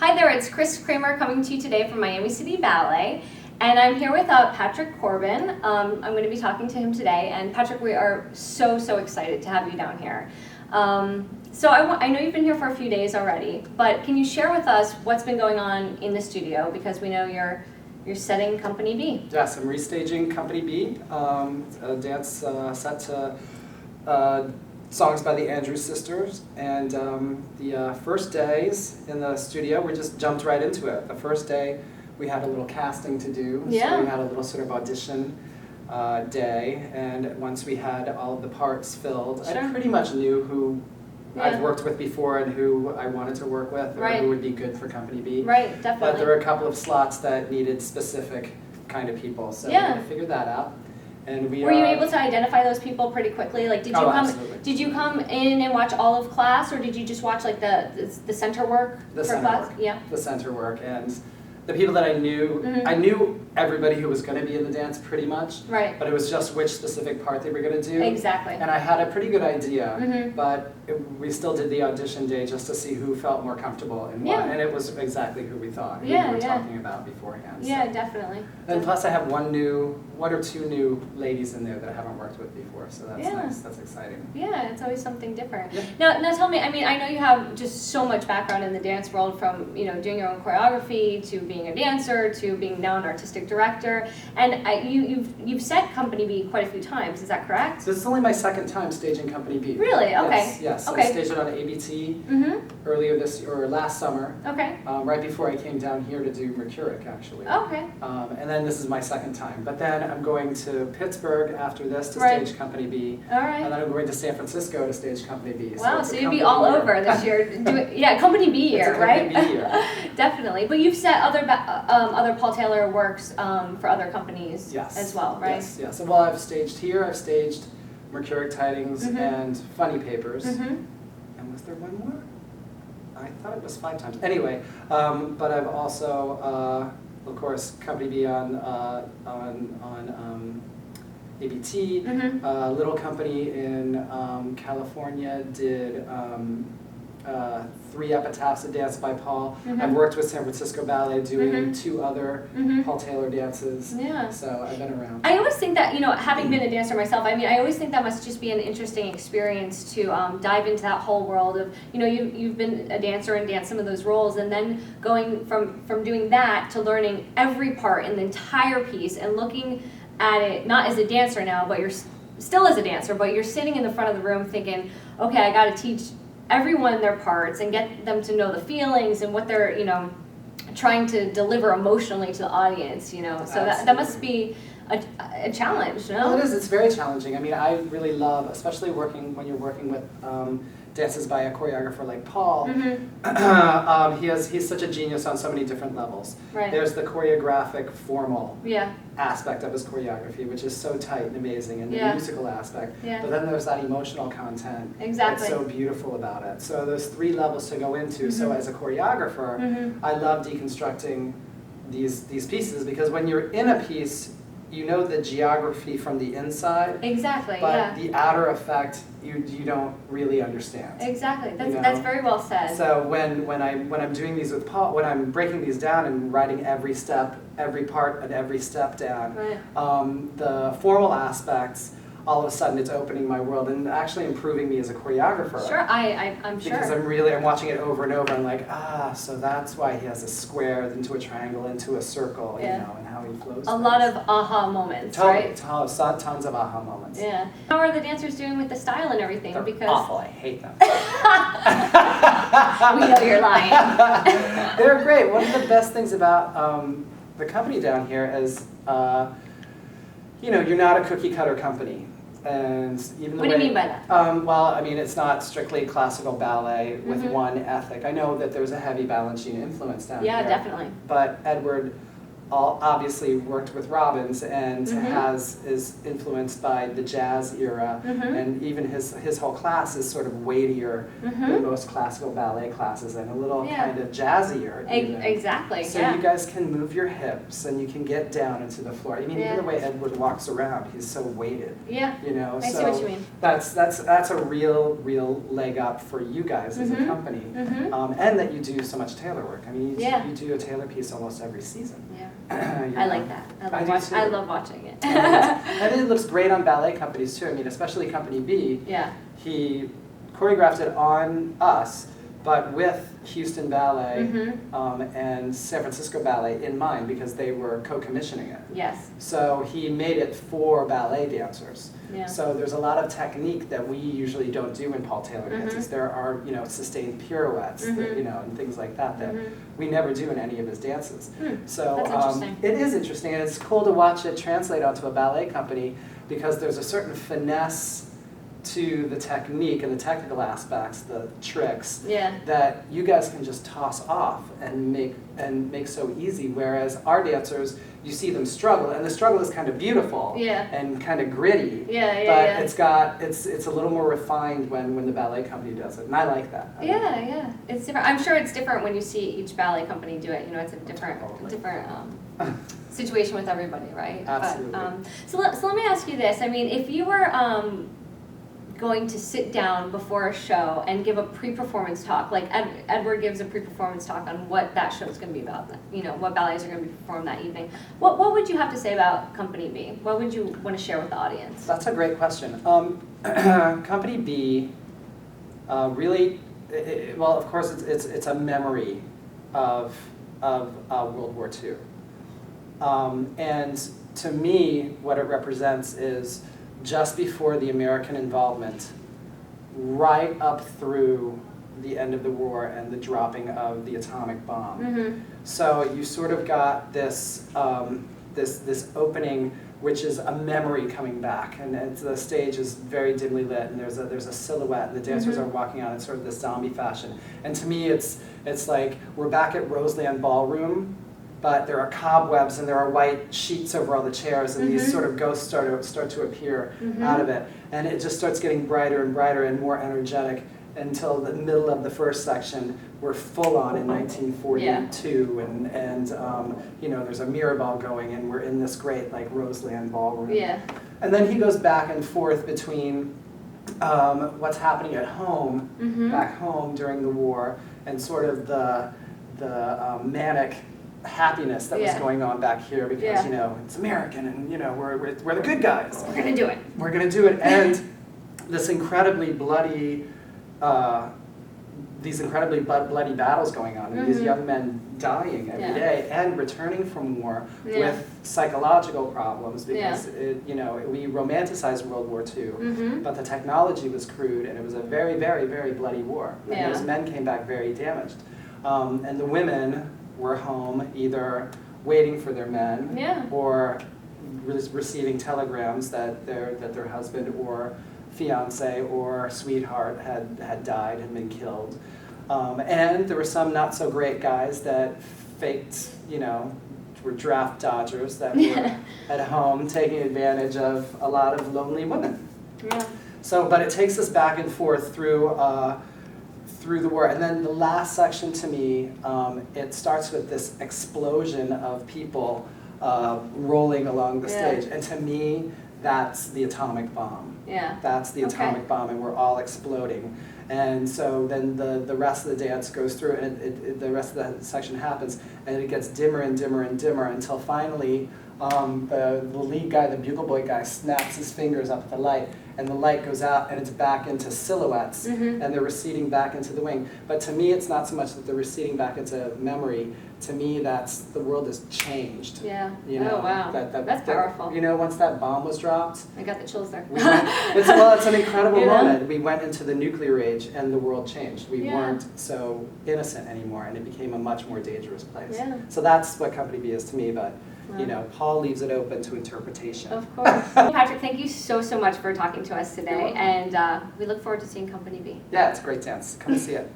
Hi there, it's Chris Kramer coming to you today from Miami City Ballet, and I'm here with Patrick Corbin. I'm going to be talking to him today, and Patrick, we are so excited to have you down here. So I know you've been here for a few days already, but can you share with us what's been going on in the studio, because we know you're setting Company B. Yes, I'm restaging Company B, a dance set to songs by the Andrews Sisters, and the first days in the studio, we just jumped right into it. The first day, we had a little casting to do, so we had a little sort of audition day, and once we had all of the parts filled, I pretty much knew who I've worked with before and who I wanted to work with, or who would be good for Company B. Right, definitely. But there were a couple of slots that needed specific kind of people, so we had to figure that out. And were you able to identify those people pretty quickly? Like, did you come in and watch all of class, or did you just watch like the center work for class? Yeah. The center work, and the people that I knew, I knew everybody who was going to be in the dance pretty much. Right. But it was just which specific part they were going to do. Exactly. And I had a pretty good idea, but we still did the audition day just to see who felt more comfortable in what, and it was exactly who we thought, who we were talking about beforehand. Yeah, so. Definitely. And plus I have one or two new ladies in there that I haven't worked with before, so that's nice, that's exciting. Yeah, it's always something different. Yeah. Now tell me, I mean, I know you have just so much background in the dance world, from doing your own choreography, to being a dancer, to being now an artistic director, and you've set Company B quite a few times, is that correct? So this is only my second time staging Company B. Really? Okay. Yes. Okay. I staged it on ABT earlier last summer. Okay. Right before I came down here to do Mercuric, actually. Okay. And then this is my second time. But then I'm going to Pittsburgh after this to stage Company B. All right. And then I'm going to San Francisco to stage Company B. Wow, so you'd be all over this year. Company B year, right? Company B year. Definitely. But you've set other Paul Taylor works for other companies as well, right? Yes. Well, I've staged here. I've staged Mercuric Tidings and Funny Papers. And was there one more? I thought it was 5 times. Anyway, but I've also, of course, Company B on ABT. Little Company in California did 3 epitaphs of dance by Paul. I've worked with San Francisco Ballet doing 2 other Paul Taylor dances. Yeah. So I've been around. I always think that, having been a dancer myself, I mean, I always think that must just be an interesting experience to dive into that whole world of, you've been a dancer and danced some of those roles, and then going from doing that to learning every part in the entire piece and looking at it not as a dancer now, but you're still as a dancer, but you're sitting in the front of the room thinking, okay, I got to teach everyone their parts and get them to know the feelings and what they're trying to deliver emotionally to the audience, so that must be a challenge, no? Well, it is. It's very challenging. I mean, I really love, especially when you're working with dances by a choreographer like Paul. He's such a genius on so many different levels. Right. There's the choreographic, formal aspect of his choreography, which is so tight and amazing, and the musical aspect. But then there's that emotional content that's so beautiful about it. So there's 3 levels to go into. So as a choreographer, I love deconstructing these pieces, because when you're in a piece, you know the geography from the inside. Exactly. But the outer effect, you don't really understand. Exactly. That's very well said. So when I'm doing these with Paul, when I'm breaking these down and writing every step, every part, and every step down, the formal aspects, all of a sudden it's opening my world and actually improving me as a choreographer. Sure, I'm sure. Because I'm watching it over and over, and like, so that's why he has a square into a triangle into a circle, and how he flows. A lot of aha moments, right? Tons of aha moments. Yeah. How are the dancers doing with the style and everything? They're awful. I hate them. We know you're lying. They're great. One of the best things about the company down here is, you're not a cookie cutter company. And even what do you mean by that? Well, I mean, it's not strictly classical ballet with one ethic. I know that there's a heavy Balanchine influence down here. Yeah, definitely. But Edward obviously worked with Robbins and is influenced by the jazz era, and even his whole class is sort of weightier than most classical ballet classes, and a little kind of jazzier. Exactly. So you guys can move your hips and you can get down into the floor. I mean, even the way Edward walks around, he's so weighted. Yeah. You know, I see what you mean. That's a real leg up for you guys as a company, and that you do so much tailor work. I mean, you do a tailor piece almost every season. Yeah. I like that. I love watching it. And it looks great on ballet companies too. I mean, especially Company B. Yeah. He choreographed it on us, but with Houston Ballet and San Francisco Ballet in mind, because they were co-commissioning it. Yes. So he made it for ballet dancers. Yeah. So there's a lot of technique that we usually don't do in Paul Taylor dances. There are, sustained pirouettes, that, and things like that that we never do in any of his dances. So it is interesting, and it's cool to watch it translate onto a ballet company, because there's a certain finesse to the technique and the technical aspects, the tricks, that you guys can just toss off and make so easy. Whereas our dancers, you see them struggle, and the struggle is kind of beautiful and kind of gritty. But it's a little more refined when the ballet company does it, and I like that. It's different. I'm sure it's different when you see each ballet company do it. It's a different situation with everybody, right? Absolutely. But, so let me ask you this. I mean, if you were going to sit down before a show and give a pre-performance talk, like Edward gives a pre-performance talk on what that show is going to be about, what ballets are going to be performed that evening, what would you have to say about Company B? What would you want to share with the audience? That's a great question. Company B really, well, of course, it's a memory of World War II. And to me, what it represents is just before the American involvement, right up through the end of the war and the dropping of the atomic bomb. So you sort of got this this opening, which is a memory coming back, and the stage is very dimly lit, and there's a silhouette, and the dancers are walking on in sort of this zombie fashion. And to me, it's like we're back at Roseland Ballroom, but there are cobwebs and there are white sheets over all the chairs, and these sort of ghosts start to appear out of it. And it just starts getting brighter and brighter and more energetic until the middle of the first section. We're full on in 1942, and there's a mirror ball going, and we're in this great Roseland Ballroom. And then he goes back and forth between what's happening at home, back home during the war, and sort of the manic happiness that was going on back here, because it's American, and we're the good guys. We're gonna do it. We're gonna do it, and this incredibly bloody, bloody battles going on, and these young men dying every day and returning from war with psychological problems, because we romanticized World War II, but the technology was crude, and it was a very, very, very bloody war. And those men came back very damaged, and the women were home either waiting for their men or receiving telegrams that their husband or fiance or sweetheart had died, had been killed. And there were some not so great guys that faked, were draft dodgers that were at home taking advantage of a lot of lonely women. So, but it takes us back and forth through the war. And then the last section, to me, it starts with this explosion of people rolling along the stage. And to me, that's the atomic bomb. That's the atomic bomb, and we're all exploding. And so then the rest of the dance goes through, and the rest of that section happens, and it gets dimmer and dimmer and dimmer until finally the lead guy, the bugle boy guy, snaps his fingers up at the light, and the light goes out, and it's back into silhouettes, and they're receding back into the wing. But to me, it's not so much that they're receding back into memory. To me, that's the world has changed. Oh, wow. That's powerful. Once that bomb was dropped, I got the chills there. It's an incredible moment. We went into the nuclear age, and the world changed. We weren't so innocent anymore, and it became a much more dangerous place. So that's what Company B is to me, but Paul leaves it open to interpretation. Of course. Patrick, thank you so much for talking to us today, and we look forward to seeing Company B. Yeah, it's a great dance. Come and see it.